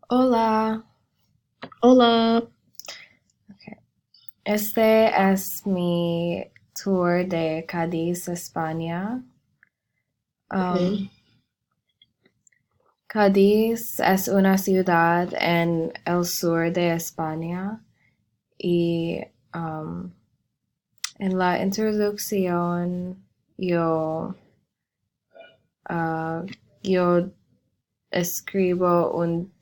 Hola, Hola, este es mi tour de Cádiz, España. Um, okay. Cádiz es una ciudad en el sur de España y um, en la introducción yo, ah, yo escribo un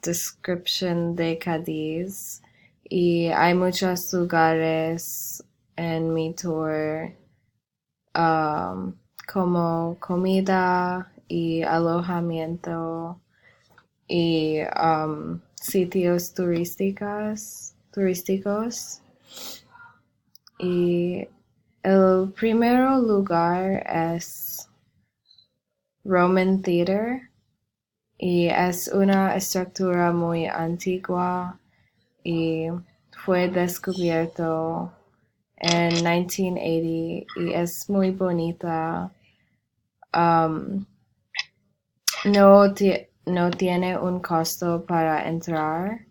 description de Cádiz y hay muchos lugares en mi tour como comida y alojamiento y sitios turísticos. Y el primer lugar es Roman Theater y es una estructura muy antigua y fue descubierto en 1980 y es muy bonita. Um, no tiene un costo para entrar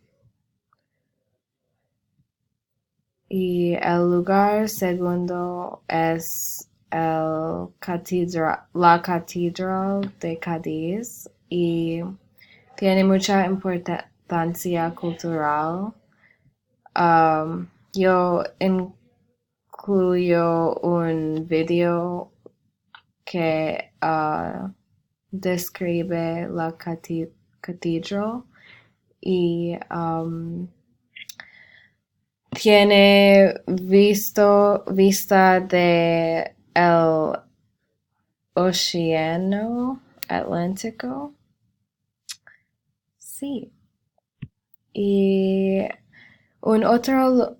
y el lugar segundo es la Catedral de Cádiz y tiene mucha importancia cultural. Yo incluyo un video que describe la catedral y tiene vista de el océano Atlántico. Sí. Y un otro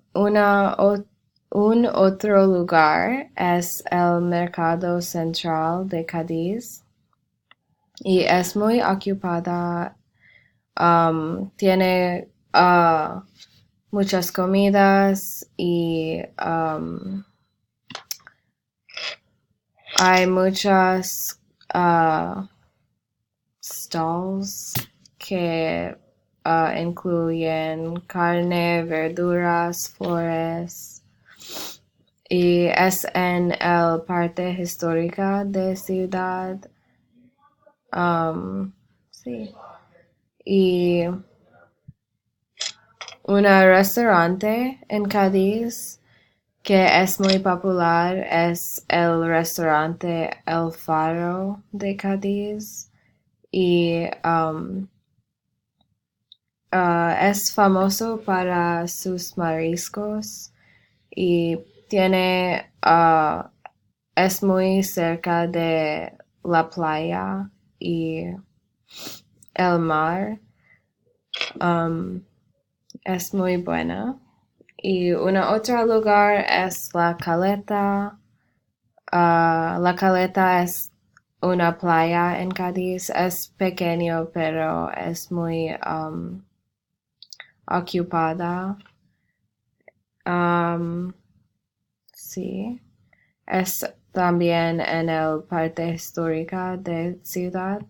lugar es el Mercado Central de Cádiz y es muy ocupada. Tiene muchas comidas y hay muchas stalls que incluyen carne, verduras, flores y es en el parte histórica de ciudad. Sí. Y un restaurante en Cádiz que es muy popular es el restaurante El Faro de Cádiz y es famoso para sus mariscos y es muy cerca de la playa y el mar. Um, es muy buena. Y un otro lugar es La Caleta. La Caleta es una playa en Cádiz. Es pequeño, pero es muy ocupada. Um, sí. Es también en el parte histórica de ciudad.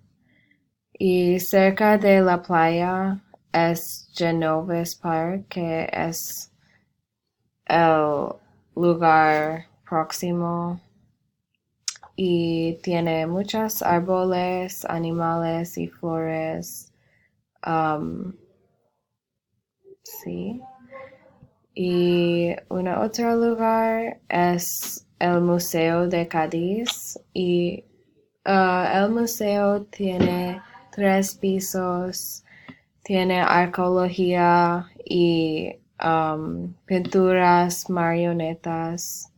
Y cerca de la playa es Genoves Park, que es el lugar próximo y tiene muchos árboles, animales y flores. Um, sí. Y un otro lugar es el Museo de Cádiz y el museo tiene 3 pisos, tiene arqueología y pinturas, marionetas.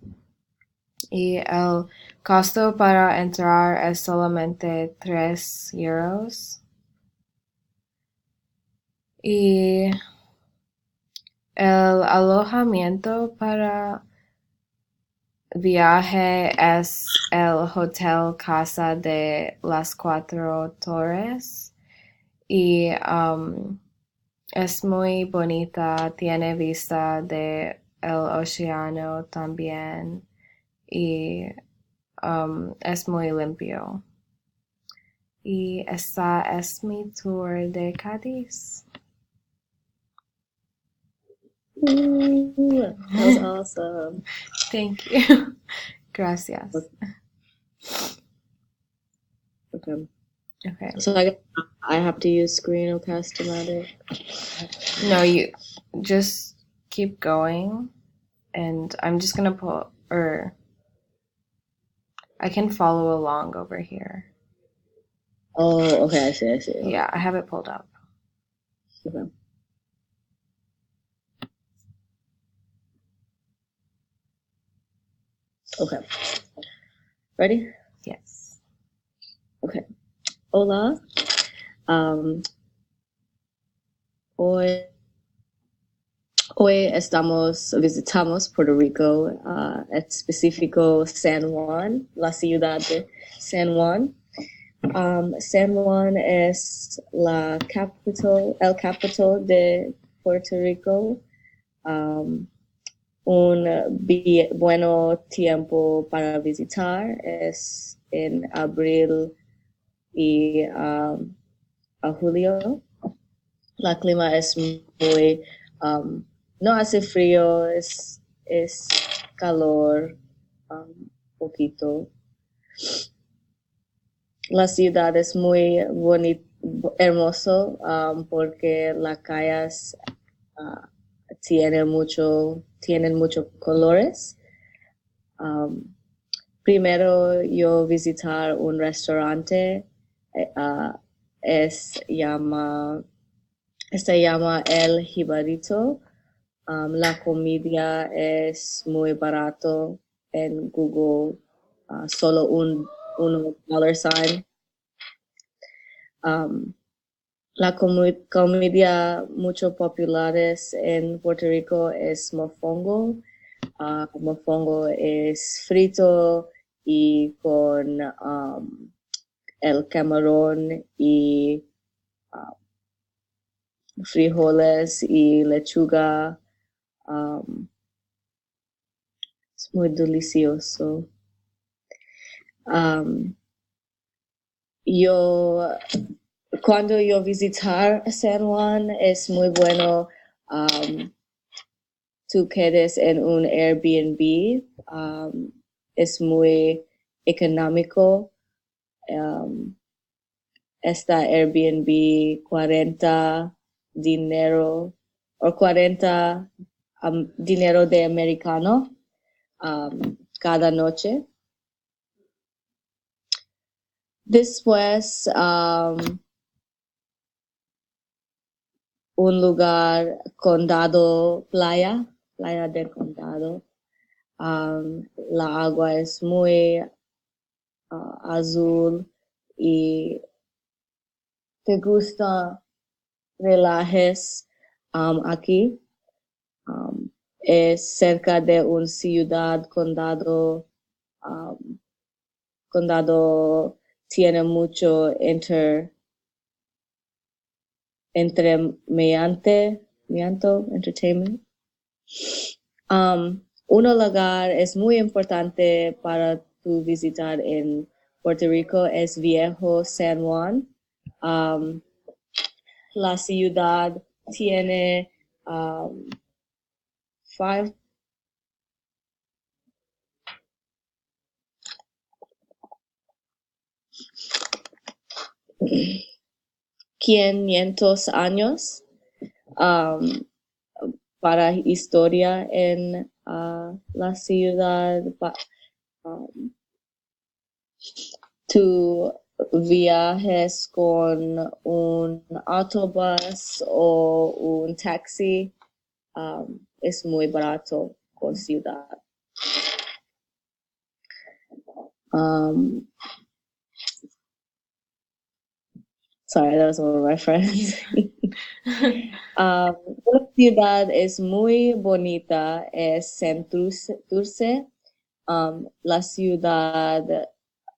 Y el costo para entrar es solamente 3 euros. Y el alojamiento para viaje es el Hotel Casa de las Cuatro Torres. Y es muy bonita, tiene vista de el océano también. Y es muy limpio. Y esta es mi tour de Cádiz. Ooh, that was awesome. Thank you. Gracias. Okay. Okay. So I guess I have to use Screencast-O-Matic. No, you just keep going, and I'm just gonna pull, or I can follow along over here. Oh, okay. I see. Okay. Yeah, I have it pulled up. Okay. Okay. Ready? Yes. Okay. Hola. Hoy visitamos Puerto Rico, específico San Juan, la ciudad de San Juan. San Juan es el capital de Puerto Rico. Un bueno tiempo para visitar es en abril y a julio. La clima es muy, no hace frío, es calor, poquito. La ciudad es muy bonito, hermoso, porque las calles tienen muchos colores. Primero yo visitar un restaurante, se llama El Jibarito. La comida es muy barato en Google, solo un $1 sign. La comida mucho populares en Puerto Rico es mofongo. Mofongo es frito y con el camarón y frijoles y lechuga. Es muy delicioso. Cuando yo visitar San Juan es muy bueno. Tú quedes en un Airbnb. Es muy económico. Esta Airbnb 40 dinero o 40 dinero de americano cada noche. Después un lugar condado playa del condado. La agua es muy azul y te gusta relajes aquí. Es cerca de una ciudad condado. Condado tiene mucho entertainment. Un lugar es muy importante para tu visitar en Puerto Rico es Viejo San Juan. La ciudad tiene 500 años para historia en la ciudad. Tu viajes con un autobús o un taxi es muy barato con ciudad. Sorry, that was one of my friends. La ciudad es muy bonita, es Santurce. La ciudad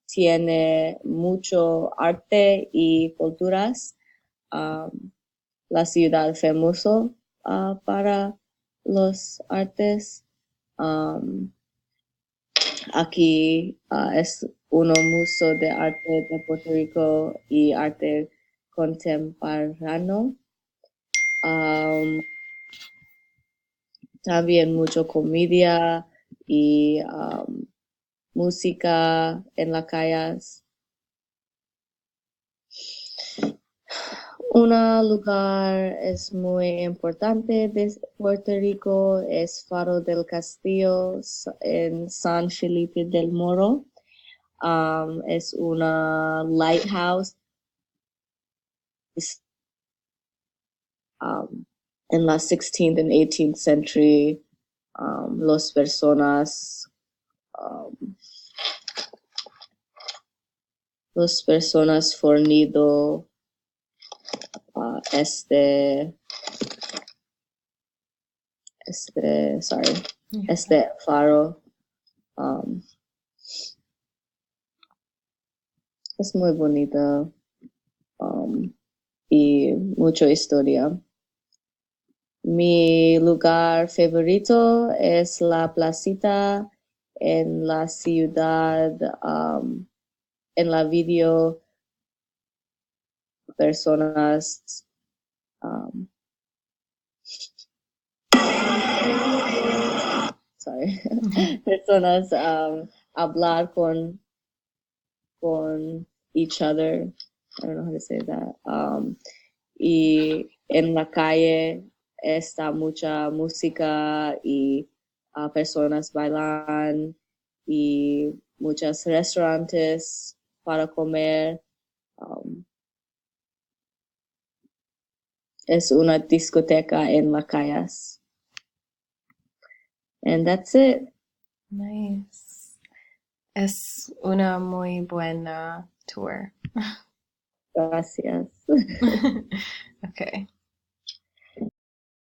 tiene mucho arte y culturas. La ciudad famosa para los artes. aquí es uno museo de arte de Puerto Rico y arte contemporáneo. También mucho comedia y música en las calles. Un lugar es muy importante de Puerto Rico es Faro del Castillo en San Felipe del Moro. Es una lighthouse en la 16th and 18th century. Las personas fornido este faro. Es muy bonita y mucha historia. Mi lugar favorito es la placita en la ciudad, en la video personas personas hablar con each other. I don't know how to say that. Y en la calle está mucha música y personas bailan y muchos restaurantes para comer. Es una discoteca en las calles. And that's it. Nice. Es una muy buena tour. Gracias. Okay.